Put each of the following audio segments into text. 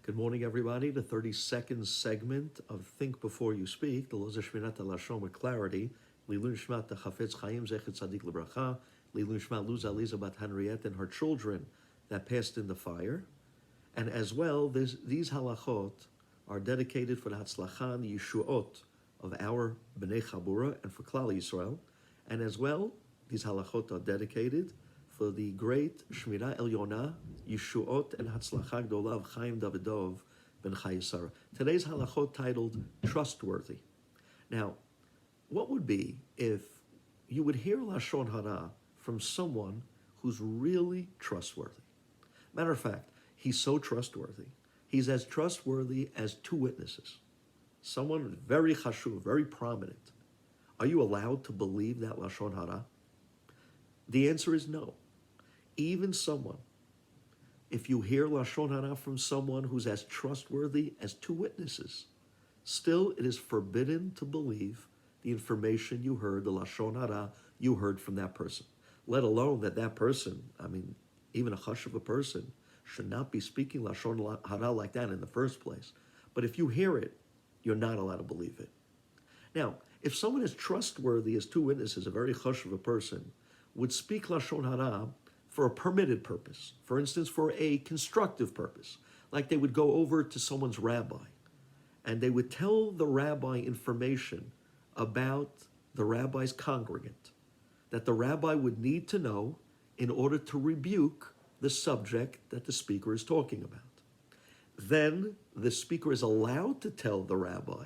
Good morning, everybody. The 32nd segment of Think Before You Speak, the Loza Shemirat Halashon with clarity. Lilun Shmat the Chafetz Chaim Zechet Tzadik Lebracha. Lilun Shmat Luz Aliza Bat Henriette and her children that passed in the fire. And as well, these halachot are dedicated for the Hatzlacha and the Yeshuot of our Bnei Chabura and for Klal Yisrael. And as well, these halachot are dedicated for the great Shmira Elyona, Yeshuot and Hatzlacha Gdola of Chaim Davidov ben Chayesara. Today's halachot titled Trustworthy. Now, what would be if you would hear Lashon Hara from someone who's really trustworthy? Matter of fact, he's so trustworthy. He's as trustworthy as two witnesses. Someone very chashuv, very prominent. Are you allowed to believe that Lashon Hara? The answer is no. Even someone, if you hear Lashon Hara from someone who's as trustworthy as two witnesses, still it is forbidden to believe the information you heard, the Lashon Hara you heard from that person. Let alone that person, even a hush of a person, should not be speaking Lashon Hara like that in the first place. But if you hear it, you're not allowed to believe it. Now, if someone is trustworthy as two witnesses, a very hush of a person, would speak Lashon Hara for a permitted purpose, for instance, for a constructive purpose, like they would go over to someone's rabbi, and they would tell the rabbi information about the rabbi's congregant, that the rabbi would need to know in order to rebuke the subject that the speaker is talking about. Then the speaker is allowed to tell the rabbi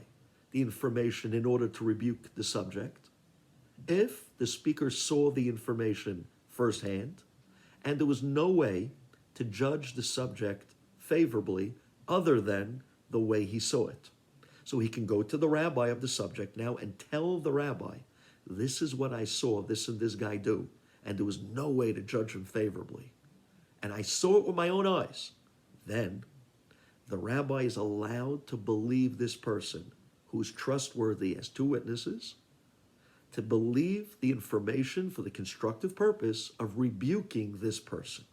the information in order to rebuke the subject if the speaker saw the information firsthand and there was no way to judge the subject favorably other than the way he saw it. So he can go to the rabbi of the subject now and tell the rabbi, this is what I saw this and this guy do, and there was no way to judge him favorably. And I saw it with my own eyes. Then the rabbi is allowed to believe this person who's trustworthy as two witnesses, to believe the information for the constructive purpose of rebuking this person.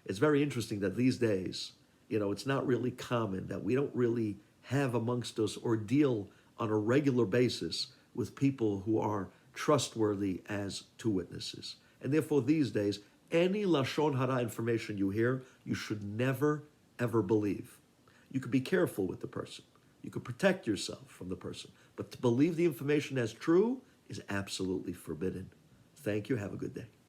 It's very interesting that these days, it's not really common, that we don't really have amongst us or deal on a regular basis with people who are trustworthy as two witnesses. And therefore these days, any Lashon Hara information you hear, you should never, ever believe. You could be careful with the person. You could protect yourself from the person. But to believe the information as true is absolutely forbidden. Thank you. Have a good day.